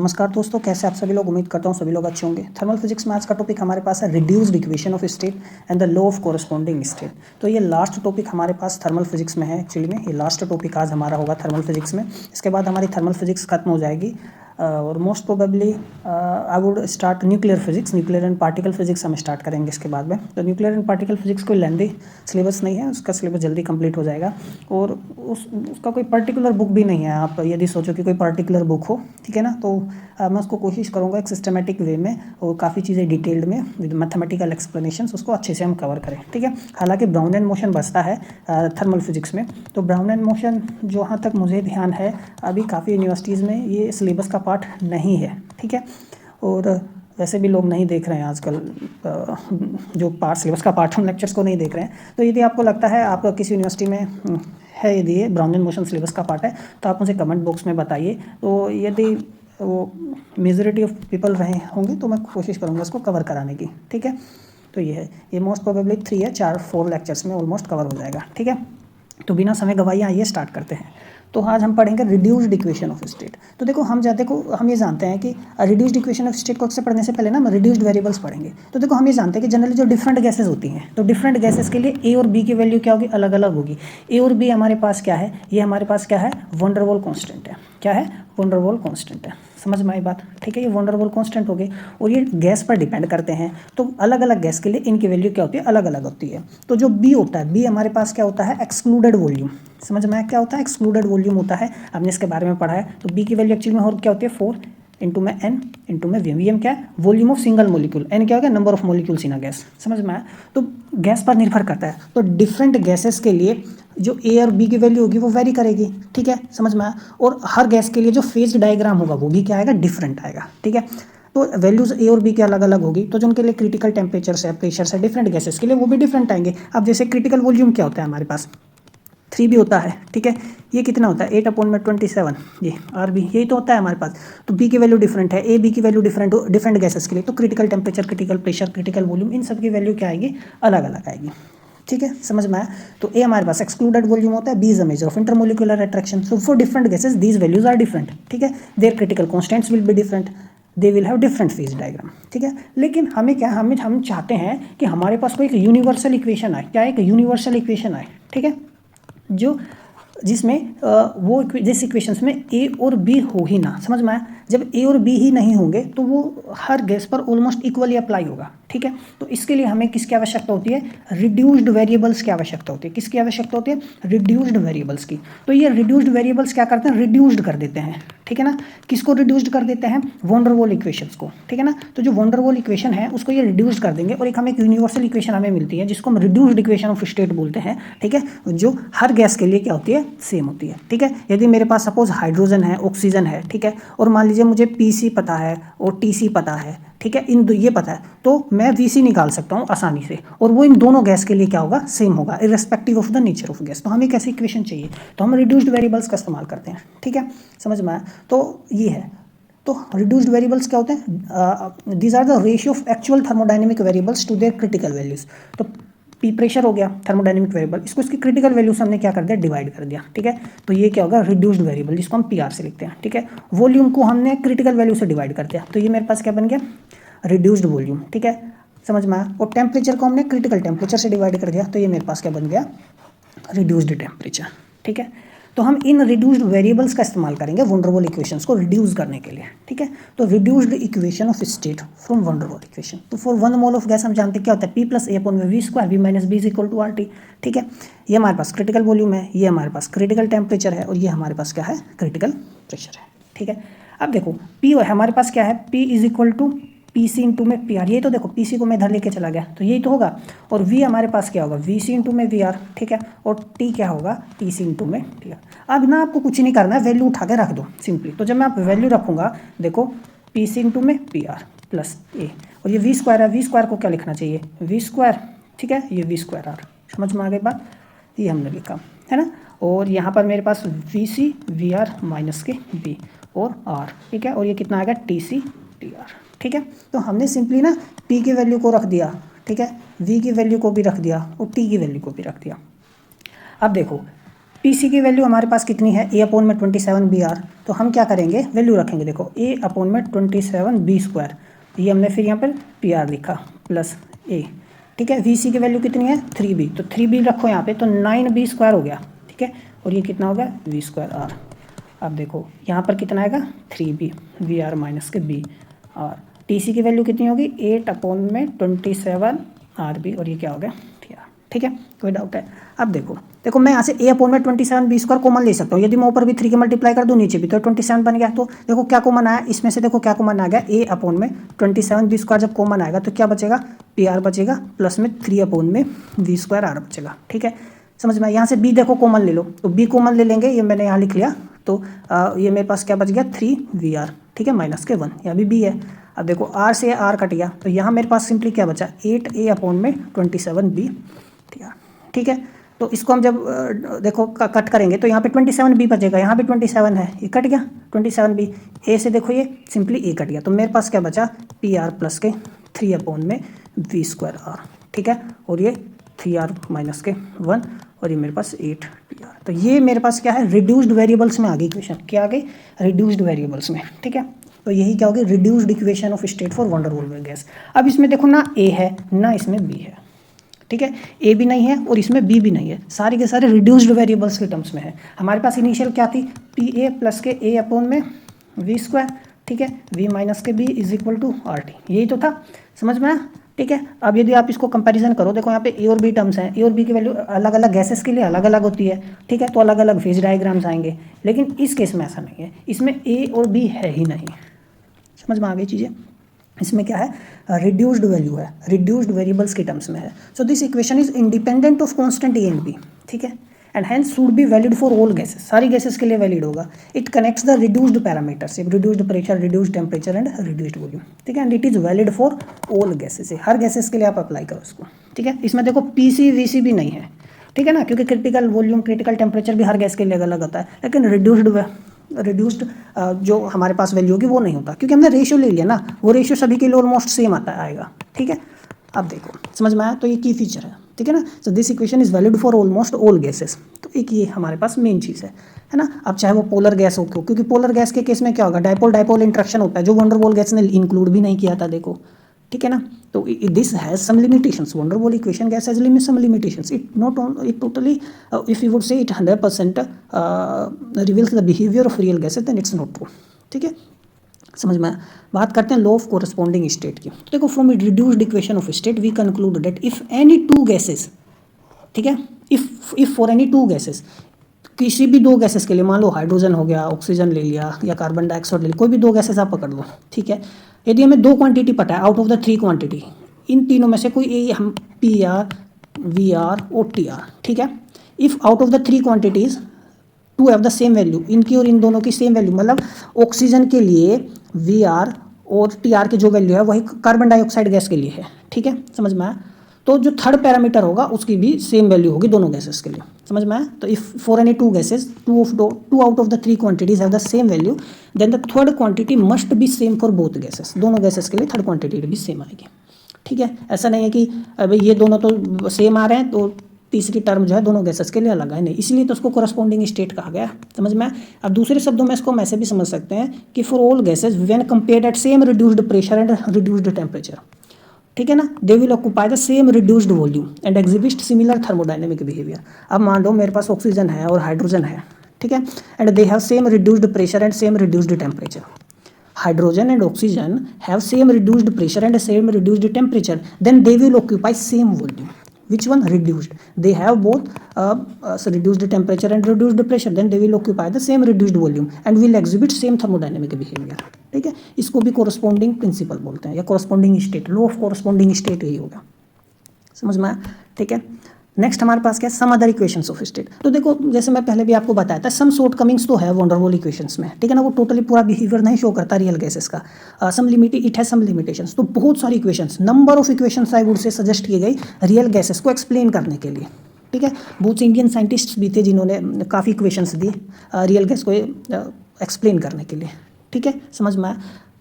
नमस्कार दोस्तों, कैसे आप सभी लोग। उम्मीद करता हूँ सभी लोग अच्छे होंगे। थर्मल फिजिक्स में आज का टॉपिक हमारे पास है reduced equation of state and the law of corresponding state. तो ये लास्ट टॉपिक हमारे पास थर्मल फिजिक्स में है। एक्चुअली में ये लास्ट टॉपिक आज हमारा होगा थर्मल फिजिक्स में। इसके बाद हमारी थर्मल फिजिक्स खत्म हो जाएगी और most probably I would start nuclear physics, nuclear and particle physics हम स्टार्ट करेंगे इसके बाद में। तो न्यूक्लियर एंड पार्टिकल फिजिक्स कोई लेंदी सिलेबस नहीं है, उसका सिलेबस जल्दी कंप्लीट हो जाएगा और उसका कोई पर्टिकुलर बुक भी नहीं है। आप यदि सोचो कि कोई पर्टिकुलर बुक हो, ठीक है ना, तो मैं उसको कोशिश करूँगा एक सिस्टमेटिक वे में और काफ़ी चीज़ें डिटेल्ड में विद मैथमेटिकल एक्सप्लेनेशंस उसको अच्छे से हम कवर करें, ठीक है। हालांकि ब्राउन एंड मोशन बचता है थर्मल फिजिक्स में, तो ब्राउन एंड मोशन जहाँ तक मुझे ध्यान है अभी काफ़ी यूनिवर्सिटीज़ में ये सिलेबस का पार्ट नहीं है, ठीक है। और वैसे भी लोग नहीं देख रहे हैं आजकल जो पार्ट सिलेबस का पार्ट हम लेक्चर्स को नहीं देख रहे हैं। तो यदि आपको लगता है आप किसी यूनिवर्सिटी में है, यदि ये ब्राउन एंड मोशन सिलेबस का पार्ट है तो आप मुझे कमेंट बॉक्स में बताइए। तो यदि वो मेजॉरिटी ऑफ पीपल रहे होंगे तो मैं कोशिश करूँगा इसको कवर कराने की, ठीक है। तो ये है, ये मोस्ट प्रोबेबली 3 या 4 लेक्चर्स में ऑलमोस्ट कवर हो जाएगा, ठीक है। तो बिना समय गवाए आइए स्टार्ट करते हैं। तो आज हम पढ़ेंगे रिड्यूस्ड इक्वेशन ऑफ स्टेट। तो देखो हम ये जानते हैं कि रिड्यूस्ड इक्वेशन ऑफ स्टेट को अक्सर पढ़ने से पहले ना हम रिड्यूस्ड वेरिएबल्स पढ़ेंगे। तो देखो हम ये जानते हैं कि जनरली जो डिफरेंट गैसेज होती हैं, तो डिफरेंट गैसेज के लिए ए और बी की वैल्यू क्या होगी, अलग अलग होगी। ए और बी हमारे पास क्या है, ये हमारे पास क्या है, वंडर वॉल कॉन्स्टेंट है। क्या है, वंडर वॉल कॉन्स्टेंट है। समझ में आई बात, ठीक है। ये वंडर वॉल कॉन्स्टेंट हो गए और ये गैस पर डिपेंड करते हैं। तो अलग अलग गैस के लिए इनकी वैल्यू क्या होती है, अलग अलग होती है। तो जो बी होता है, बी हमारे पास क्या होता है, एक्सक्लूडेड वॉल्यूम। समझ में आया क्या होता है, एक्सक्लूडेड वॉल्यूम होता है। हमने इसके बारे में पढ़ा है। तो बी की वैल्यू एक्चुअली में और क्या होती है, 4 इंटू में एन इंटू में वी एम क्या है, volume of single molecule. N क्या होगा, number of molecules in a gas. समझ में आया। तो गैस पर निर्भर करता है। तो डिफरेंट गैसेस के लिए जो ए और बी की वैल्यू होगी वो वेरी करेगी, ठीक है। समझ में आया। और हर गैस के लिए जो फेज डायग्राम होगा वो भी क्या आएगा, डिफरेंट आएगा, ठीक है। तो वैल्यूज ए और बी की अलग अलग होगी। तो जो उनके लिए क्रिटिकल टेम्परेचर है, प्रेशर है, डिफरेंट गैसेस के लिए वो भी डिफरेंट आएंगे। अब जैसे क्रिटिकल वॉल्यूम क्या होता है हमारे पास, 3 भी होता है, ठीक है। ये कितना होता है, 8/27, ये आर बी, यही तो होता है हमारे पास। तो बी की वैल्यू डिफरेंट है, ए बी की वैल्यू डिफरेंट गैसेस के लिए। तो critical temperature, critical pressure, critical volume, इन सब की वैल्यू क्या आएगी, अलग अलग आएगी, ठीक है। समझ में आया। तो ए हमारे पास एक्सक्लूडेड वॉल्यूम होता है, b is a measure of intermolecular attraction. So for different gases these values are different, ठीक है। Their critical constants will be different, they will have different phase diagram, ठीक है। लेकिन हमें क्या, हम चाहते हैं कि हमारे पास कोई एक यूनिवर्सल इक्वेशन आए। क्या, एक यूनिवर्सल इक्वेशन आए, ठीक है, जो जिसमें वो जिस इक्वेशंस में ए और बी हो ही ना। समझ में आया। जब ए और बी ही नहीं होंगे तो वो हर गैस पर ऑलमोस्ट इक्वली अप्लाई होगा, ठीक है। तो इसके लिए हमें किसकी आवश्यकता होती है, रिड्यूस्ड वेरिएबल्स की आवश्यकता होती है। किसकी आवश्यकता होती है, रिड्यूस्ड वेरिएबल्स की। तो ये रिड्यूस्ड वेरिएबल्स क्या करते हैं, रिड्यूस्ड कर देते हैं, ठीक है ना। किसको रिड्यूस्ड कर देते हैं, वंडर वॉल इक्वेशंस को, ठीक है ना। तो जो वंडर वॉल इक्वेशन है उसको ये रिड्यूस्ड कर देंगे और एक यूनिवर्सल इक्वेशन हमें मिलती है जिसको हम रिड्यूस्ड इक्वेशन ऑफ स्टेट बोलते हैं, ठीक है। जो हर गैस के लिए क्या होती है, सेम होती है, ठीक है। यदि मेरे पास सपोज हाइड्रोजन है, ऑक्सीजन है, ठीक है, और मान लीजिए मुझे पीसी पता है और टीसी पता है, ठीक है, इन ये पता है, तो मैं वीसी निकाल सकता हूँ आसानी से और वो इन दोनों गैस के लिए क्या होगा, सेम होगा, irrespective of the nature of gas. तो हमें कैसी इक्वेशन चाहिए, तो हम रिड्यूस्ड वेरिएबल्स का इस्तेमाल करते हैं, ठीक है। समझ में आया। तो ये है। तो रिड्यूस्ड वेरिएबल्स क्या होते हैं, these are the ratio of actual thermodynamic variables to their critical values. तो पी प्रेशर हो गया थर्मोडायनेमिक वेरिएबल, इसको इसकी क्रिटिकल वैल्यू से हमने क्या कर दिया, डिवाइड कर दिया, ठीक है। तो ये क्या होगा, रिड्यूस्ड वेरिएबल, जिसको हम पी आर से लिखते हैं, ठीक है। वॉल्यूम को हमने क्रिटिकल वैल्यू से डिवाइड कर दिया, तो ये मेरे पास क्या बन गया, रिड्यूस्ड वॉल्यूम, ठीक है। समझ में आया। और टेम्परेचर को हमने क्रिटिकल टेम्परेचर से डिवाइड कर दिया, तो ये मेरे पास क्या बन गया, रिड्यूस्ड टेम्परेचर, ठीक है। तो हम इन रिड्यूस्ड वेरिएबल्स का इस्तेमाल करेंगे वंडर वॉल इक्वेशंस को रिड्यूस करने के लिए, ठीक है। तो reduced equation of state from van der Waals equation. तो फॉर 1 मोल ऑफ गैस हम जानते हैं क्या होता है, p plus a upon v square, v minus b is equal to r t, ठीक है। ये हमारे पास क्रिटिकल वॉल्यूम है, ये हमारे पास क्रिटिकल टेम्परेचर है और ये हमारे पास क्या है, क्रिटिकल प्रेशर है, ठीक है। अब देखो पी हमारे पास क्या है, p is equal to p c into में पी आर। ये तो देखो पी सी को मैं इधर लेके चला गया तो यही तो होगा। और वी हमारे पास क्या होगा, वी सी इंटू में वी आर, ठीक है। और टी क्या होगा, टी सी इंटू में टी आर। अब ना आपको कुछ नहीं करना है, वैल्यू उठा के रख दो सिंपली। तो जब मैं आप वैल्यू रखूंगा, देखो पी सी इंटू में पी आर प्लस ए, और ये वी स्क्वायर है, वी स्क्वायर को क्या लिखना चाहिए, वी स्क्वायर, ठीक है, ये वी स्क्वायर आर। समझ में आ गई बात, ये हमने लिखा है ना। और यहाँ पर मेरे पास V C V R minus के बी और आर, ठीक है। और ये कितना आएगा, टी सी टी आर, ठीक है। तो हमने सिंपली ना P की वैल्यू को रख दिया, ठीक है, V की वैल्यू को भी रख दिया और T की वैल्यू को भी रख दिया। अब देखो पीसी की वैल्यू हमारे पास कितनी है, ए अपॉन में 27 बी आर। तो हम क्या करेंगे, वैल्यू रखेंगे, देखो ए अपॉन में 27 बी स्क्वायर, ये हमने फिर यहाँ पर पी आर लिखा प्लस ए, ठीक है। वी सी की वैल्यू कितनी है 3b, तो 3b रखो यहाँ पे, तो 9b स्क्वायर हो गया, ठीक है। और ये कितना हो गया वी स्क्वायर आर। अब देखो यहाँ पर कितना आएगा 3b वी आर माइनस के बी आर। टी सी की वैल्यू कितनी होगी 8 अपॉन में 27 आर बी, और ये क्या हो गया टी आर, ठीक है। कोई डाउट है? अब देखो मैं यहाँ से ए अपॉन में 27 बी स्क्वायर कॉमन ले सकता हूँ, यदि मैं ऊपर भी 3 के मल्टीप्लाई कर दूँ नीचे भी, तो 27 बन गया। तो देखो क्या कॉमन आया इसमें से, देखो क्या कॉमन आ गया, ए अपॉन में 27 बी स्क्वायर जब कॉमन आएगा तो क्या बचेगा, पी आर बचेगा, प्लस में 3 अपॉन में वी स्क्वायर आर बचेगा, ठीक है। समझ में? यहाँ से बी देखो कॉमन ले लो, तो बी कॉमन ले लेंगे, ये मैंने यहाँ लिख लिया, तो ये मेरे पास क्या बच गया 3 वी आर, ठीक है, माइनस के 1, यहाँ भी बी है। अब देखो आर से आर कट गया, तो यहाँ मेरे पास सिंपली क्या बचा 8 ए अपॉन में 27 बी टी आर, ठीक है। तो इसको हम जब देखो कट करेंगे तो यहाँ पे 27 बी बचेगा, यहाँ पे 27 है, ये कट गया 27 बी, ए से देखो ये सिंपली ए कट गया, तो मेरे पास क्या बचा पी आर प्लस के 3 अपॉन में वी स्क्वायर आर, ठीक है। और ये 3 आर माइनस के 1, और ये मेरे पास 8 पी आर। तो ये मेरे पास क्या है रिड्यूस्ड वेरिएबल्स में आ गई इक्वेशन, क्या आ गई रिड्यूस्ड वेरिएबल्स में, ठीक है। तो यही क्या होगी reduced equation of state for wonder Waals gas. अब इसमें देखो ना ए है ना इसमें बी है, ठीक है, ए भी नहीं है और इसमें बी भी नहीं है, सारे के सारे रिड्यूस्ड वेरिएबल्स के टर्म्स में है। हमारे पास इनिशियल क्या थी पी ए प्लस के ए अपॉन में वी स्क्वायर, ठीक है, वी माइनस के b is equal to r t, यही तो था, समझ में आया, ठीक है। अब यदि आप इसको कंपैरिजन करो, देखो यहाँ पे ए और बी टर्म्स हैं, ए और बी की वैल्यू अलग अलग गैसेस के लिए अलग अलग होती है, ठीक है, तो अलग अलग फेज डायग्राम्स आएंगे, लेकिन इस केस में ऐसा नहीं है, इसमें ए और बी है ही नहीं, समझ में आ गई चीज़ें। इसमें क्या है रिड्यूस्ड वैल्यू है, रिड्यूस्ड वेरिएबल्स के टर्म्स में है। So this equation is independent of constant a and b, ठीक है, and hence should be valid for all gases, सारी गैसेस के लिए वैलिड होगा। It connects the reduced parameters, reduced pressure, reduced temperature and reduced volume, ठीक है, and it is valid for all gases, हर gases के लिए आप अप्लाई करो इसको, ठीक है। इसमें देखो पी सी वी सी भी नहीं है, ठीक है ना, क्योंकि क्रिटिकल वॉल्यूम क्रिटिकल टेम्परेचर भी हर गैस के लिए अलग होता है, लेकिन रिड्यूस्ड जो हमारे पास वैल्यू होगी वो नहीं होता, क्योंकि हमने रेशियो ले लिया ना, वो रेशियो सभी के लिए ऑलमोस्ट सेम आएगा, ठीक है। अब देखो समझ में आया, तो ये की फीचर है, ठीक है ना। सो this equation is valid for almost all gases, तो एक ये हमारे पास मेन चीज़ है ना। अब चाहे वो पोलर गैस हो, क्योंकि पोलर गैस के केस में क्या होगा डाइपोल डाइपोल इंट्रैक्शन होता है, जो वंडर वॉल गैस ने इंक्लूड भी नहीं किया था, देखो, ठीक है ना। तो this has some limitations, van der Waals equation gas has some limitations, it totally if you would say it 100% reveals the behaviour of real gases, then it's not true, ठीक है, समझ में। बात करते हैं लॉ ऑफ कोरस्पॉन्डिंग स्टेट की। तो देखो from reduced equation of state we conclude that if any two gases, ठीक है, if for any two gases, किसी भी दो गैसेस के लिए, मान लो हाइड्रोजन हो गया, ऑक्सीजन ले लिया, या कार्बन डाइऑक्साइड ले लिया, कोई भी दो गैसेस आप पकड़ लो, ठीक है। यदि हमें दो क्वांटिटी पता है आउट ऑफ द 3 क्वांटिटी, इन तीनों में से कोई हम पी आर वी आर और टी आर, ठीक है, if out of the 3 quantities two have the same value, इनकी और इन दोनों की सेम वैल्यू, मतलब ऑक्सीजन के लिए वी आर और टी आर की जो वैल्यू है वही कार्बन डाइऑक्साइड गैस के लिए है, ठीक है, समझ में आया। तो जो थर्ड पैरामीटर होगा उसकी भी सेम वैल्यू होगी दोनों गैसेस के लिए, समझ में आया। तो if for any two gases two out of the 3 quantities have the same value, then the third quantity must be same for both gases, दोनों गैसेस के लिए थर्ड क्वांटिटी भी सेम आएगी, ठीक है। ऐसा नहीं है कि अभी ये दोनों तो सेम आ रहे हैं तो तीसरी टर्म जो है दोनों गैसेस के लिए अलग है, नहीं, इसलिए तो उसको कोरस्पॉन्डिंग स्टेट कहा गया, समझ में। अब दूसरे शब्दों में इसको हम ऐसे भी समझ सकते हैं कि for all gases when compared at same reduced pressure and reduced temperature, ठीक है ना, they will occupy the same reduced volume and exhibit similar thermodynamic behaviour. अब मान लो मेरे पास ऑक्सीजन है और हाइड्रोजन है, ठीक है, and they have same reduced pressure and same reduced temperature. Hydrogen and oxygen have same reduced pressure and same reduced temperature, then they will occupy same volume. Which one? Reduced. They have both reduced temperature and reduced pressure, then they will occupy the same reduced volume and will exhibit same thermodynamic behavior, ठीक है। इसको भी corresponding principal बोलते हैं, या corresponding state, law of corresponding state यही होगा, समझ में आया, ठीक है। नेक्स्ट हमारे पास क्या है some other equations of state. तो देखो जैसे मैं पहले भी आपको बताया था सम शॉर्ट कमिंग्स तो है वंडर वॉल इक्वेशंस में, ठीक है ना, वो टोटली पूरा बिहेवियर नहीं शो करता रियल गैसेस का, सम लिमिट इट है सम लिमिटेशंस। तो बहुत सारी equations, number of equations I would से सजेस्ट की गई रियल गैसेस को एक्सप्लेन करने के लिए, ठीक है। बहुत से इंडियन साइंटिस्ट्स भी थे जिन्होंने काफ़ी इक्वेशंस दी रियल गैस को एक्सप्लेन करने के लिए, ठीक है, समझ में आया।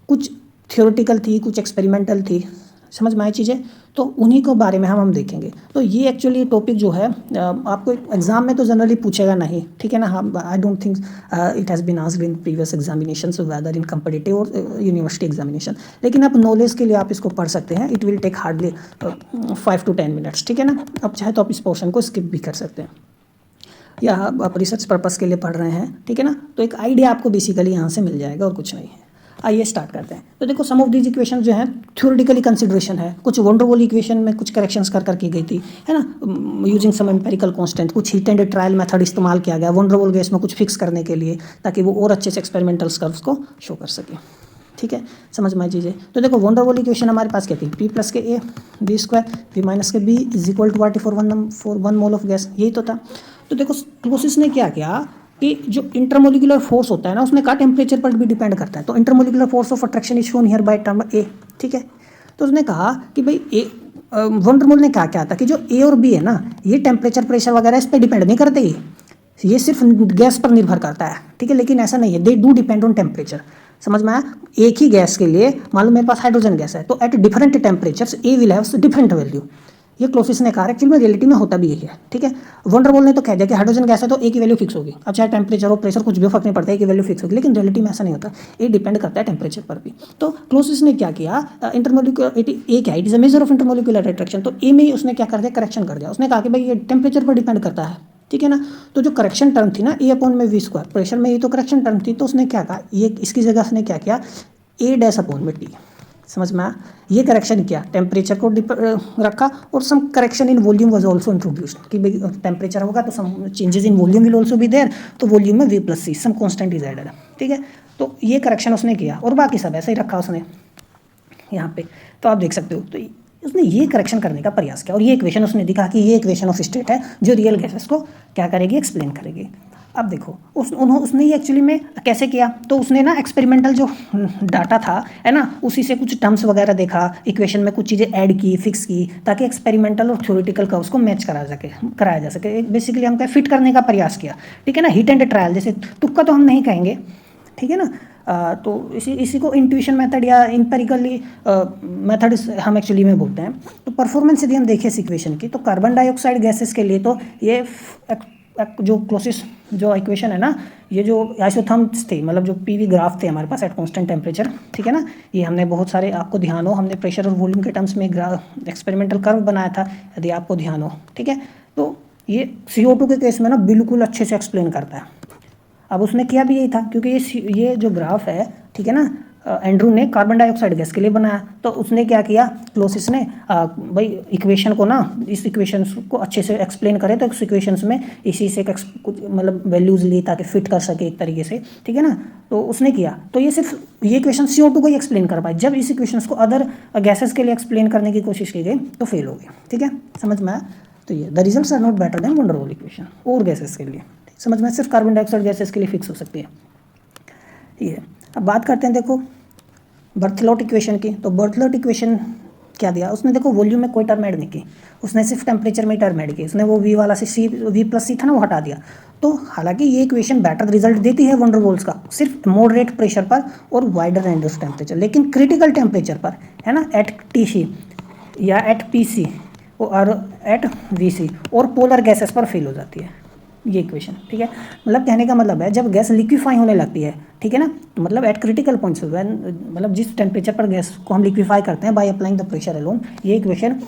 कुछ थियोरेटिकल थी, कुछ एक्सपेरिमेंटल थी, समझ में आई चीज़ें। तो उन्हीं को बारे में हम देखेंगे। तो ये एक्चुअली टॉपिक जो है आपको एग्जाम में तो जनरली पूछेगा नहीं, ठीक है ना। हम I don't think it has been asked in previous examination whether in competitive और यूनिवर्सिटी एग्जामिनेशन, लेकिन आप नॉलेज के लिए आप इसको पढ़ सकते हैं। It will take hardly 5 to 10 minutes, ठीक है ना। अब चाहे तो आप इस पोर्शन को स्किप भी कर सकते हैं, या आप रिसर्च पर्पज़ के लिए पढ़ रहे हैं, ठीक है ना। तो एक आइडिया आपको बेसिकली यहाँ से मिल जाएगा और कुछ नहीं है। आइए स्टार्ट करते हैं। तो देखो, सम ऑफ दीज इक्वेशन जो है थ्योरेटिकली कंसिडरेशन है, कुछ वॉन डर वाल इक्वेशन में कुछ करेक्शंस कर की गई थी, है ना, यूजिंग सम एम्पेरिकल कांस्टेंट। कुछ हीट एंड ट्रायल मेथड इस्तेमाल किया गया वॉन डर वाल गैस में कुछ फिक्स करने के लिए, ताकि वो और अच्छे से एक्सपेरिमेंटल कर्व्स को शो कर सके, ठीक है। समझ में आई चीज़ें। तो देखो, वॉन डर वाल इक्वेशन हमारे पास क्या थी, P प्लस के A B square V minus के B is equal to RT for 1 mole of gas, यही तो था। तो देखो, क्लोसिस ने क्या किया कि जो इंटरमोलिकुलर फोर्स होता है ना, उसने कहा टेम्परेचर पर भी डिपेंड करता है। तो intermolecular force of attraction is shown here by term A, ठीक है। तो उसने कहा कि भाई वॉन डर वाल ने क्या था कि जो A और B है ना, ये टेम्परेचर प्रेशर वगैरह इस पर डिपेंड नहीं करते, ये सिर्फ गैस पर निर्भर करता है, ठीक है। लेकिन ऐसा नहीं है, they do depend on temperature. समझ में आया। एक ही गैस के लिए मान लो मेरे पास हाइड्रोजन गैस है, तो at different temperatures A will have different value. ये क्लोसिस ने कहा, एक्चुअली में रियलिटी में होता भी यही है, ठीक है। वॉन डर वाल ने तो कह दिया कि हाइड्रोजन गैस है तो ए की वैल्यू फिक्स होगी। अब चाहे टेम्परेचर हो प्रेशर कुछ भी फर्क नहीं पड़ता, ए की वैल्यू फिक्स होगी। लेकिन रियलिटी में ऐसा नहीं होता, ये डिपेंड करता है टेम्परेचर पर भी। तो क्लोसिस ने क्या किया, इंटरमोलिकुलर ए क्या, it is a measure of intermolecular attraction. तो ए में ही उसने क्या कर दिया, करेक्शन कर दिया। उसने कहा कि भाई ये टेम्परेचर पर डिपेंड करता है, ठीक है ना। तो जो करेक्शन टर्म थी ना, A/V स्क्वायर, प्रेशर में ये तो करेक्शन टर्म थी, तो उसने क्या कहा, ये इसकी जगह उसने क्या किया, A'/T। समझ में आया। ये करेक्शन किया, टेम्परेचर को रखा, और some correction in volume was also introduced कि भाई टेम्परेचर होगा तो some changes in volume will also be there, तो वॉल्यूम में V+C some constant is added, ठीक है। तो ये करेक्शन उसने किया, और बाकी सब ऐसे ही रखा उसने यहाँ पे। तो आप देख सकते हो, तो उसने ये करेक्शन करने का प्रयास किया, और ये इक्वेशन उसने दिखा कि ये इक्वेशन ऑफ स्टेट है जो रियल गैसेस को क्या करेगी, एक्सप्लेन करेगी। अब देखो, उसने ये एक्चुअली में कैसे किया, तो उसने ना एक्सपेरिमेंटल जो डाटा था, है ना, उसी से कुछ टर्म्स वगैरह देखा, इक्वेशन में कुछ चीज़ें ऐड की, फिक्स की, ताकि एक्सपेरिमेंटल और थ्योरेटिकल का उसको मैच कराया जा सके। बेसिकली हम क्या फिट करने का प्रयास किया, ठीक है ना। हिट एंड ट्रायल, जैसे तुक्का तो हम नहीं कहेंगे, ठीक है ना। तो इसी को इंट्यूशन मेथड या इंपेरिकली मेथड हम एक्चुअली में बोलते हैं। तो परफॉर्मेंस यदि हम देखें इस इक्वेशन की, तो कार्बन डाइऑक्साइड गैसेस के लिए तो ये जो क्लोसिस जो इक्वेशन है ना, ये जो आइसोथर्म्स थे, मतलब जो पीवी ग्राफ थे हमारे पास एट कांस्टेंट टेम्परेचर, ठीक है ना। ये हमने बहुत सारे, आपको ध्यान हो, हमने प्रेशर और वॉल्यूम के टर्म्स में एक्सपेरिमेंटल कर्व बनाया था, यदि आपको ध्यान हो, ठीक है। तो ये CO2 के केस में ना बिल्कुल अच्छे से एक्सप्लेन करता है। अब उसने किया भी यही था, क्योंकि ये जो ग्राफ है, ठीक है ना, एंड्रू ने कार्बन डाइऑक्साइड गैस के लिए बनाया। तो उसने क्या किया, क्लोसिस ने भाई इक्वेशन को ना, इस इक्वेशन को अच्छे से एक्सप्लेन करे, तो इस इक्वेशंस में इसी से कुछ मतलब वैल्यूज ली ताकि फिट कर सके एक तरीके से, ठीक है ना। तो उसने किया, तो ये सिर्फ ये इक्वेशन CO2 को ही एक्सप्लेन कर पाए। जब इस इक्वेशंस को अदर गैसेस के लिए एक्सप्लेन करने की कोशिश की गई तो फेल हो गई, ठीक है। समझ में आया। तो ये the results are not better than van der Waals equation और गैसेस के लिए, समझ में, सिर्फ कार्बन डाइऑक्साइड गैसेस के लिए फिक्स हो सकती है ये। अब बात करते हैं, देखो, बर्थेलॉट इक्वेशन की। तो बर्थेलॉट इक्वेशन क्या दिया उसने, देखो वॉल्यूम में कोई टर्म ऐड नहीं की, उसने सिर्फ टेम्परेचर में टर्म ऐड की। उसने वो V वाला से V+C था ना, वो हटा दिया। तो हालांकि ये इक्वेशन बेटर रिजल्ट देती है वॉन डर वाल्स का, सिर्फ मॉडरेट प्रेशर पर और वाइडर रेंज ऑफ टेम्परेचर, लेकिन क्रिटिकल टेम्परेचर पर, है ना, एट TC या एट PC और एट VC और पोलर गैसेस पर फेल हो जाती है ये इक्वेशन, ठीक है। मतलब कहने का मतलब है, जब गैस लिक्विफाई होने लगती है, ठीक है ना, तो मतलब एट क्रिटिकल पॉइंट्स, मतलब जिस टेम्परेचर पर गैस को हम लिक्विफाई करते हैं by applying the pressure alone, ये इक्वेशन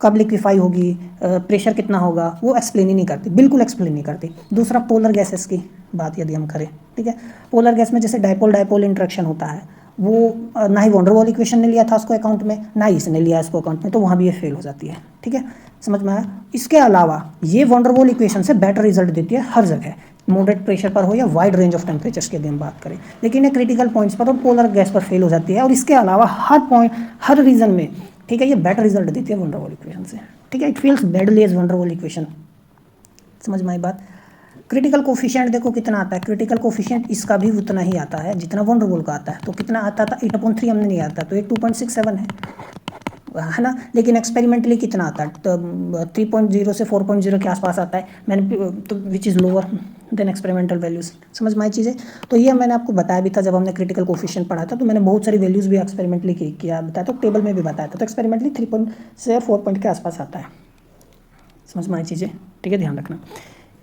कब लिक्विफाई होगी, प्रेशर कितना होगा, वो एक्सप्लेन ही नहीं करती, बिल्कुल एक्सप्लेन नहीं करती। दूसरा, पोलर गैसेस की बात यदि हम करें, ठीक है, पोलर गैस में जैसे डाइपोल डाइपोल इंटरेक्शन होता है, वो ना he won der Waals equation ने लिया था उसको अकाउंट में, ना ही इसने लिया इसको अकाउंट में, तो वहाँ भी ये फेल हो जाती है, ठीक है। समझ में आया। इसके अलावा ये वॉन डर वाल इक्वेशन से बेटर रिजल्ट देती है हर जगह, मॉडरेट प्रेशर पर हो या वाइड रेंज ऑफ टेम्परेचर्स की यदि हम बात करें, लेकिन ये क्रिटिकल पॉइंट्स पर और पोलर गैस पर फेल हो जाती है। और इसके अलावा हर रीजन में, ठीक है, ये बेटर रिजल्ट देती है वॉन डर वाल इक्वेशन से, ठीक है। It fails badly as van der Waals equation. समझ में आई बात। क्रिटिकल कोफिशिएंट देखो कितना आता है, क्रिटिकल कोफिशिएंट इसका भी उतना ही आता है जितना वॉन डर वाल का आता है। तो कितना आता था, 8/3 हमने नहीं आता, तो ये 2.67 है। है ना, लेकिन एक्सपेरिमेंटली कितना आता है, तो 3.0 से 4.0 के आसपास आता है, मैंने तो which is lower than experimental values. समझ में आई चीज़ें। तो ये मैंने आपको बताया भी था जब हमने क्रिटिकल कोफिशिएंट पढ़ा था, तो मैंने बहुत सारी वैल्यूज़ भी एक्सपेरिमेंटली किया बताया, तो टेबल में भी बताया था। तो एक्सपेरिमेंटली 3 से 4 पॉइंट के आसपास आता है। समझ में आई चीज़ें, ठीक है, ध्यान रखना।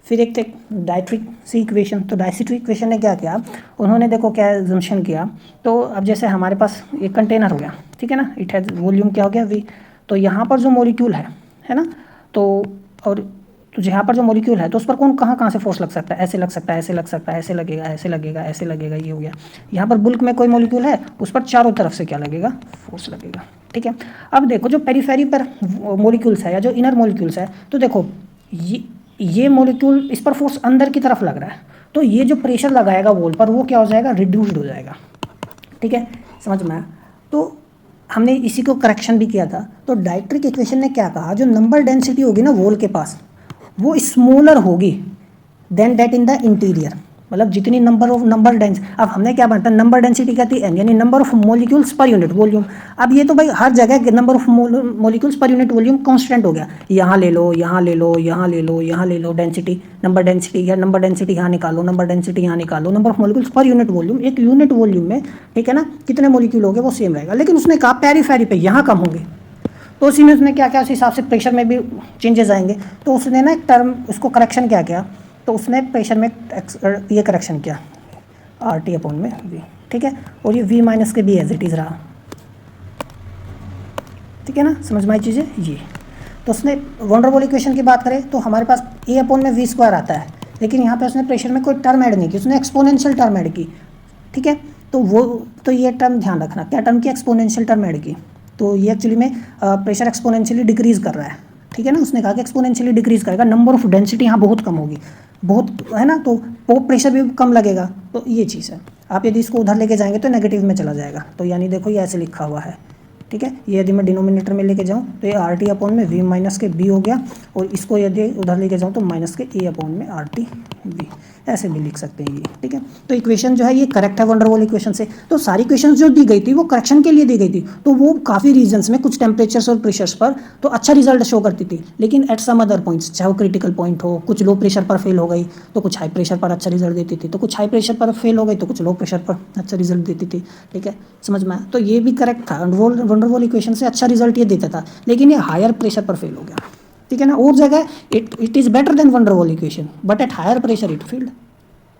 फिर एक थे डायट्रिक सी इक्वेशन। तो डायसिट्री इक्वेशन ने क्या किया, उन्होंने देखो क्या एजम्पशन किया। तो अब जैसे हमारे पास एक कंटेनर हो गया, ठीक है ना, इट हैज़ वॉल्यूम क्या हो गया v। तो यहाँ पर जो मॉलिक्यूल है ना, तो यहाँ पर जो मॉलिक्यूल है तो उस पर कौन कहाँ से फोर्स लग सकता है, ऐसे लग सकता है, ऐसे लग सकता है, ऐसे लगेगा, ऐसे लगेगा, ऐसे लगेगा, ये हो गया। यहाँ पर बुल्क में कोई मॉलिक्यूल है, उस पर चारों तरफ से क्या लगेगा, फोर्स लगेगा, ठीक है। अब देखो जो पेरीफेरी पर मॉलिक्यूल्स है या जो इनर मॉलिक्यूल्स है, तो देखो ये मॉलिक्यूल इस पर फोर्स अंदर की तरफ लग रहा है, तो ये जो प्रेशर लगाएगा वॉल पर वो क्या हो जाएगा, रिड्यूस्ड हो जाएगा, ठीक है, समझ में आया। तो हमने इसी को करेक्शन भी किया था। तो डायट्रिक इक्वेशन ने क्या कहा, जो नंबर डेंसिटी होगी ना वॉल के पास, वो स्मॉलर होगी than that in the interior, मतलब जितनी नंबर डेंस। अब हमने क्या बनता है, नंबर डेंसिटी कहती है n, यानी number of molecules per unit volume. अब ये तो भाई हर जगह number of molecules per unit volume constant हो गया, यहाँ ले लो, यहाँ ले लो, यहाँ ले लो, यहाँ ले लो, डेंसिटी, नंबर डेंसिटी, या नंबर डेंसिटी यहाँ निकालो, नंबर डेंसिटी यहाँ निकालो, number of molecules per unit volume. एक यूनिट वॉल्यूम में, ठीक है ना, कितने मॉलिक्यूल हो गए वो सेम रहेगा, लेकिन उसने कहा पेरीफेरी पे यहाँ कम होंगे। तो उसी में उसने क्या किया, उस हिसाब से प्रेशर में भी चेंजेस आएंगे। तो उसने ना एक टर्म, उसको करेक्शन क्या किया, तो उसने प्रेशर में ये करेक्शन किया RT अपॉन में V, ठीक है, और ये V माइनस के भी एज इट इज़ रहा, ठीक है ना, समझ में आई चीज़ें ये। तो उसने वॉन डेर वाल इक्वेशन की बात करें तो हमारे पास A अपॉन में V स्क्वायर आता है, लेकिन यहाँ पे उसने प्रेशर में कोई टर्म ऐड नहीं की, उसने एक्सपोनेंशियल टर्म ऐड की, ठीक है। तो ये टर्म ध्यान रखना, क्या टर्म की, एक्सपोनेंशियल टर्म ऐड की। तो ये एक्चुअली में प्रेशर एक्सपोनेंशियली डिक्रीज़ कर रहा है, ठीक है ना, उसने कहा कि एक्सपोनेंशियली डिक्रीज़ करेगा, नंबर ऑफ डेंसिटी यहाँ बहुत कम होगी, बहुत, है ना, तो वो प्रेशर भी कम लगेगा। तो ये चीज़ है। आप यदि इसको उधर लेके जाएंगे तो नेगेटिव में चला जाएगा। तो यानी देखो ये ऐसे लिखा हुआ है, ठीक है। ये यदि मैं डिनोमिनेटर में लेके जाऊँ तो ये RT अपॉन में V माइनस के B हो गया, और इसको यदि उधर लेके जाऊँ तो माइनस के A अपॉन में RT V, ऐसे भी लिख सकते हैं ये, ठीक है। तो इक्वेशन जो है ये करेक्ट है वॉन डेर वाल इक्वेशन से। तो सारी इक्वेशन जो दी गई थी वो करेक्शन के लिए दी गई थी, तो वो काफ़ी रीजन्स में, कुछ टेम्परेचर्स और प्रेशर्स पर तो अच्छा रिजल्ट शो करती थी, लेकिन एट सम अदर पॉइंट्स, चाहे वो क्रिटिकल पॉइंट हो, कुछ लो प्रेशर पर फेल हो गई तो कुछ हाई प्रेशर पर अच्छा रिजल्ट देती थी, तो कुछ हाई प्रेशर पर फेल हो गई तो कुछ लो प्रेशर पर अच्छा रिजल्ट देती थी, ठीक है, समझ में। तो ये भी करेक्ट था, वॉन डेर वाल इक्वेशन से अच्छा रिजल्ट ये देता था, लेकिन ये हायर प्रेशर पर फेल हो गया, ठीक है ना। और जगह it is better than van der Waals equation, but at higher pressure it failed,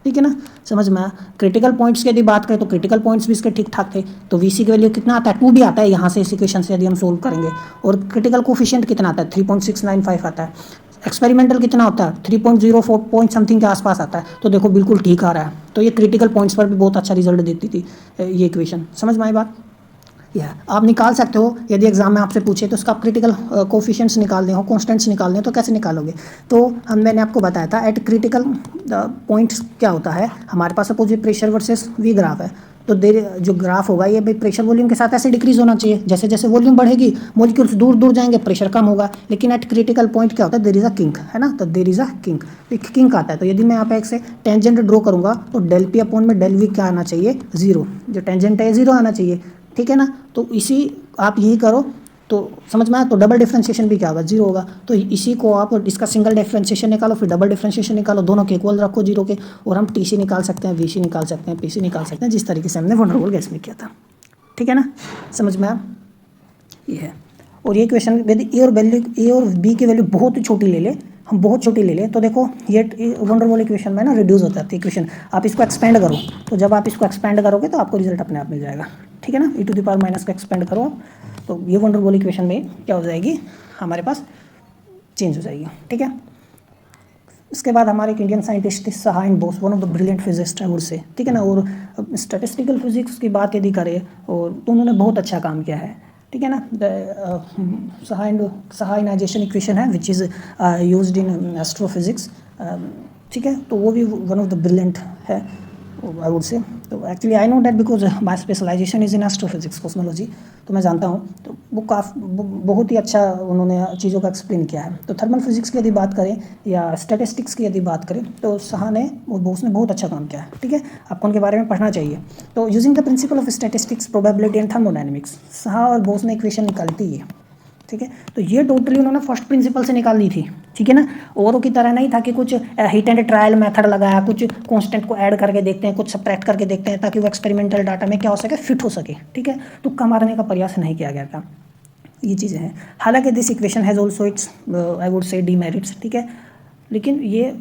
ठीक है ना, समझ में आया। क्रिटिकल पॉइंट्स की यदि बात करें तो क्रिटिकल पॉइंट्स भी इसके ठीक ठाक थे। तो VC की वैल्यू कितना आता है, 2 भी आता है यहाँ से इस इक्वेशन से यदि हम सोल्व करेंगे। और क्रिटिकल कोफिशिएंट कितना आता है, 3.695 आता है। एक्सपेरिमेंटल कितना होता है, 3.04 पॉइंट समथिंग के आसपास आता है। तो देखो बिल्कुल ठीक आ रहा है। तो ये क्रिटिकल पॉइंट्स पर भी बहुत अच्छा रिजल्ट देती थी ये इक्वेशन, समझ में आई बात। आप निकाल सकते हो, यदि एग्जाम में आपसे पूछे तो उसका आप क्रिटिकल कोफिशिएंट्स निकालने हो, कॉन्स्टेंट्स निकालने हो, तो कैसे निकालोगे। तो मैंने आपको बताया था एट क्रिटिकल पॉइंट्स क्या होता है, हमारे पास सपोज ये प्रेशर वर्सेस V ग्राफ है, तो जो ग्राफ होगा ये भाई प्रेशर वॉल्यूम के साथ ऐसे डिक्रीज होना चाहिए, जैसे जैसे वॉल्यूम बढ़ेगी मॉलिक्यूल्स दूर दूर जाएंगे, प्रेशर कम होगा। लेकिन एट क्रिटिकल पॉइंट क्या होता है, देयर इज अ किंक, है ना, तो देयर इज अ किंक, एक किंक आता है। तो यदि मैं यहाँ पे एक से टेंजेंट ड्रॉ करूँगा तो डेल P अपॉन में डेल V क्या आना चाहिए, 0, जो टेंजेंट है 0 आना चाहिए, ठीक है ना। तो इसी आप यही करो तो समझ में आया। तो डबल डिफ्रेंशिएशन भी क्या होगा, 0 होगा। तो इसी को आप इसका सिंगल डिफ्रेंशिएशन निकालो, फिर डबल डिफ्रेंशिएशन निकालो, दोनों के इक्वल रखो 0 के, और हम TC निकाल सकते हैं, VC निकाल सकते हैं, PC निकाल सकते हैं, जिस तरीके से हमने वॉन डेर वाल गैस में किया था, ठीक है ना, समझ में आया। ये है। और ये क्वेश्चन यदि A और B की वैल्यू बहुत छोटी ले ले, हम बहुत छोटी ले लें, तो देखो ये वॉन डेर वाल इक्वेशन में ना रिड्यूस हो जाती है इक्वेशन। आप इसको एक्सपेंड करो, तो जब आप इसको एक्सपेंड करोगे तो आपको रिजल्ट अपने आप मिल जाएगा, ठीक है ना। e⁻⁻ को एक्सपेंड करो तो ये वॉन डेर वाल इक्वेशन में क्या हो जाएगी, हमारे पास चेंज हो जाएगी, ठीक है। इसके बाद हमारे एक इंडियन साइंटिस्ट सहा and boss, one of the brilliant physicist है उससे, ठीक है ना। और स्टैटिस्टिकल फिजिक्स की बात यदि करें और तो उन्होंने बहुत अच्छा काम किया है, ठीक है ना। सहाइनाइजेशन इक्वेशन है which is used in astrophysics, ठीक है। तो वो भी वन ऑफ द ब्रिलियंट है आई वुड से। तो actually I know that because my specialisation is in astrophysics cosmology, तो मैं जानता हूँ। तो वो बहुत ही अच्छा उन्होंने चीज़ों का एक्सप्लेन किया है। तो थर्मल फिजिक्स की यदि बात करें या स्टैटिस्टिक्स की यदि बात करें तो सहा ने और बोस ने बहुत अच्छा काम किया है, ठीक है। आपको उनके बारे में पढ़ना चाहिए। तो using the principle of statistics, probability and thermodynamics, सहा और बोस ने इक्वेशन निकाली थी ये, ठीक है। तो ये टोटली उन्होंने फर्स्ट प्रिंसिपल से निकाल ली थी, ठीक है ना। औरों की तरह नहीं था कि कुछ हिट एंड ट्रायल मेथड लगाया, कुछ कांस्टेंट को ऐड करके देखते हैं, कुछ सब्ट्रैक्ट करके देखते हैं, ताकि वो एक्सपेरिमेंटल डाटा में क्या हो सके, फिट हो सके, ठीक है। तुक्का मारने का प्रयास नहीं किया गया था, ये चीज़ें हैं। हालांकि this equation has also it's I would से डीमेरिट्स, ठीक है, लेकिन ये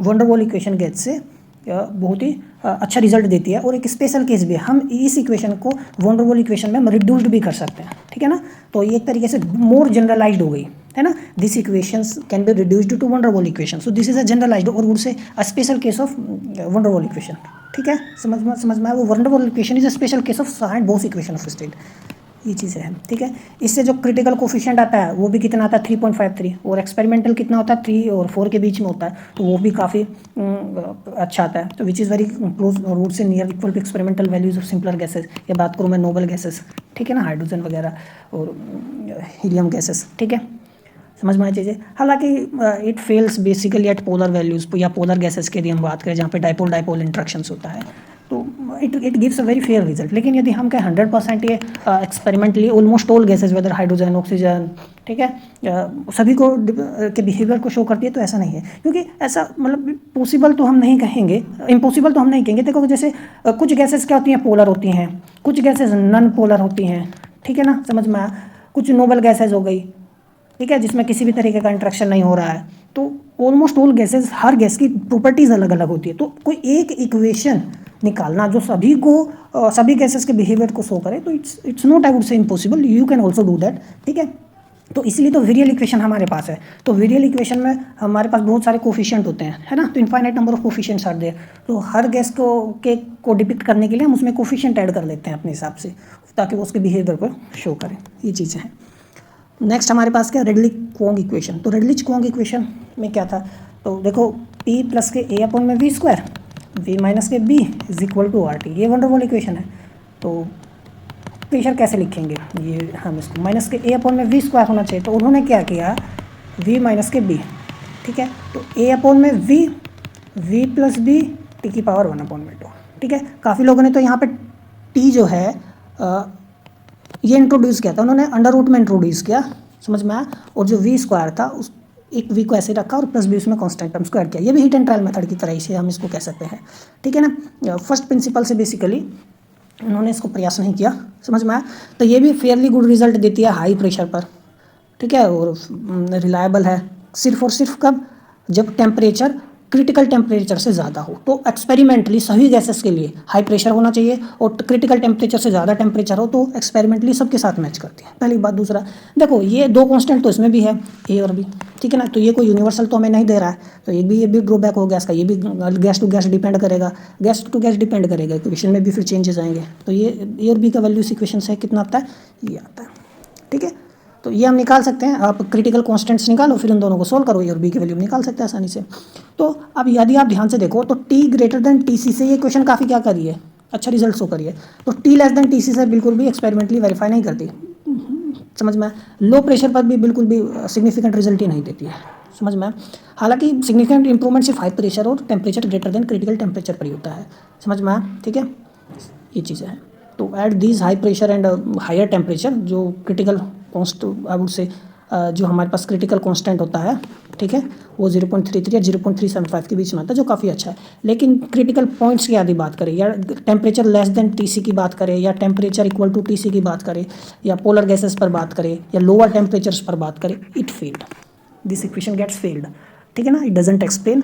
वंडर वॉल इक्वेशन गेट से बहुत ही अच्छा रिजल्ट देती है। और एक स्पेशल केस भी है, हम इस इक्वेशन को वंडर वॉल इक्वेशन में हम रिड्यूस्ड भी कर सकते हैं, ठीक है ना। तो ये एक तरीके से मोर जनरलाइज्ड हो गई, है ना। This equations can be reduced to van der Waals equation, so this is a generalised और would say a special case of van der Waals equation, ठीक है। समझ में वो van der Waals equation is a special case of साइंट-बोस equation of state, ये चीज़ें हैं, ठीक है। इससे जो क्रिटिकल कोफिशिएंट आता है वो भी कितना आता है, 3.53, और एक्सपेरिमेंटल कितना होता है, 3 और 4 के बीच में होता है, तो वो भी काफ़ी अच्छा आता है। तो which is very close root से near equal to experimental values of simpler gases, या बात करूँ मैं नोबल गैसेस, ठीक है ना, हाइड्रोजन वगैरह और हीलियम गैसेस, ठीक है। समझ में आई चीज़ें। हालांकि it fails basically at polar values, या पोलर गैसेस की यदि हम बात करें जहाँ पे डाइपोल डाइपोल इंट्रैक्शंस होता है, तो it gives a very fair result. लेकिन यदि हम कहें 100% ये experimentally almost all gases whether hydrogen oxygen, ठीक है, सभी को के बिहेवियर को शो करती है, तो ऐसा नहीं है। क्योंकि ऐसा मतलब पॉसिबल तो हम नहीं कहेंगे, इम्पॉसिबल तो हम नहीं कहेंगे। देखो जैसे कुछ गैसेज क्या होती हैं, पोलर होती हैं, कुछ गैसेज नॉन पोलर होती हैं, ठीक है ना, समझ में आया। कुछ नोबल गैसेज हो गई, ठीक है, जिसमें किसी भी तरीके का इंट्रैक्शन नहीं हो रहा है। तो ऑलमोस्ट ऑल गैसेज, हर गैस की प्रॉपर्टीज अलग अलग होती है, तो कोई एक इक्वेशन निकालना जो सभी को सभी गैसेस के बिहेवियर को शो करे, तो इट्स नॉट आई वुड से impossible, you can also do that, ठीक है। तो इसलिए तो वेरियल इक्वेशन हमारे पास है। तो वेरियल इक्वेशन में हमारे पास बहुत सारे कोफिशिएंट होते हैं, है ना। तो infinite number of coefficients are there. तो हर गैस को डिपिक्ट करने के लिए हम उसमें कोफिशिएंट ऐड कर लेते हैं अपने हिसाब से, ताकि वो उसके बिहेवियर को शो करें, ये चीज़ें हैं। नेक्स्ट हमारे पास क्या, रेडलिच-क्वोंग इक्वेशन। तो रेडलिच-क्वोंग इक्वेशन में क्या था, तो देखो P प्लस के A अपॉन में V स्क्वायर, V माइनस के B is equal to RT, ये वंडर वॉल इक्वेशन है। तो प्रेशर कैसे लिखेंगे, ये हम इसको माइनस के A अपॉन में V स्क्वायर होना चाहिए, तो उन्होंने क्या किया, V माइनस के B, ठीक है। तो A अपॉन में V प्लस B T की पावर 1 अपॉन में 2, ठीक है। काफ़ी लोगों ने तो यहाँ पे T जो है ये इंट्रोड्यूस किया था, उन्होंने अंडर रूट में इंट्रोड्यूस किया, समझ में आया। और जो V स्क्वायर था उस एक V को ऐसे रखा और प्लस B उसमें कांस्टेंट टर्म्स को ऐड किया। ये भी हिट एंड ट्रायल मेथड की तरह ही से हम इसको कह सकते हैं, ठीक है ना। फर्स्ट प्रिंसिपल से बेसिकली उन्होंने इसको प्रयास नहीं किया, समझ में आया। तो ये भी फेयरली गुड रिजल्ट देती है हाई प्रेशर पर, ठीक है, और रिलायबल है। सिर्फ और सिर्फ कब, जब टेम्परेचर क्रिटिकल टेम्परेचर से ज़्यादा हो। तो एक्सपेरिमेंटली सभी गैसेस के लिए हाई प्रेशर होना चाहिए, और क्रिटिकल टेम्परेचर से ज़्यादा टेम्परेचर हो, तो एक्सपेरिमेंटली सबके साथ मैच करती है, पहली बात। दूसरा, देखो ये दो कांस्टेंट तो इसमें भी है, A और B, ठीक है ना। तो ये कोई यूनिवर्सल तो हमें नहीं दे रहा है, तो ये भी ड्रॉबैक हो गया इसका। ये भी गैस टू गैस डिपेंड करेगा, इक्वेशन में भी फिर चेंजेस आएंगे। तो ये A और B का वैल्यू इस इक्वेशन से कितना आता है, ये आता है, ठीक है। तो ये हम निकाल सकते हैं, आप क्रिटिकल कांस्टेंट्स निकालो, फिर उन दोनों को सोल्व करो, ए और बी की वैल्यू निकाल सकते हैं आसानी से। तो अब यदि आप ध्यान से देखो, तो T ग्रेटर देन TC से ये क्वेश्चन काफ़ी क्या करी है, अच्छा रिजल्ट शो करिए। तो T लेस देन TC से बिल्कुल भी एक्सपेरिमेंटली वेरीफाई नहीं करती, समझ में। लो प्रेशर पर भी बिल्कुल भी सिग्निफिकेंट रिजल्ट ही नहीं देती है, समझ में। हालांकि सिग्निफिकेंट इंप्रूवमेंट सिर्फ हाई प्रेशर और temperature greater than critical temperature पर ही होता है, समझ में, ठीक है, ये चीज़ें हैं। तो at these high pressure and higher temperature, जो क्रिटिकल आई वुड से जो हमारे पास क्रिटिकल कांस्टेंट होता है, ठीक है, वो 0.33 या 0.375 के बीच में आता है, जो काफ़ी अच्छा है। लेकिन क्रिटिकल पॉइंट्स की यदि बात करें, या टेम्परेचर लेस देन TC की बात करें, या टेम्परेचर इक्वल टू TC की बात करें, या पोलर गैसेस पर बात करें, या लोअर टेम्परेचर्स पर बात करें, it failed, this equation gets failed, ठीक है ना। It doesn't explain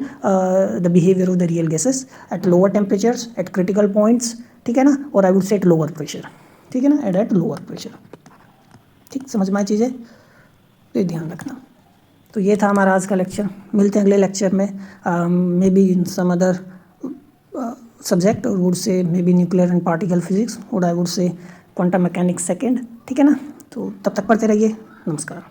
the behaviour of the real gases at lower temperatures, at critical points, ठीक है ना, और I would say at lower pressure, ठीक है ना, एट लोअर प्रेशर, ठीक, समझ में आई चीज़ें, तो ये ध्यान रखना। तो ये था हमारा आज का लेक्चर। मिलते हैं अगले लेक्चर में, may be in some other subject, और would say may be nuclear and particle physics, और I would say quantum mechanics second, ठीक है ना। तो तब तक पढ़ते रहिए, नमस्कार।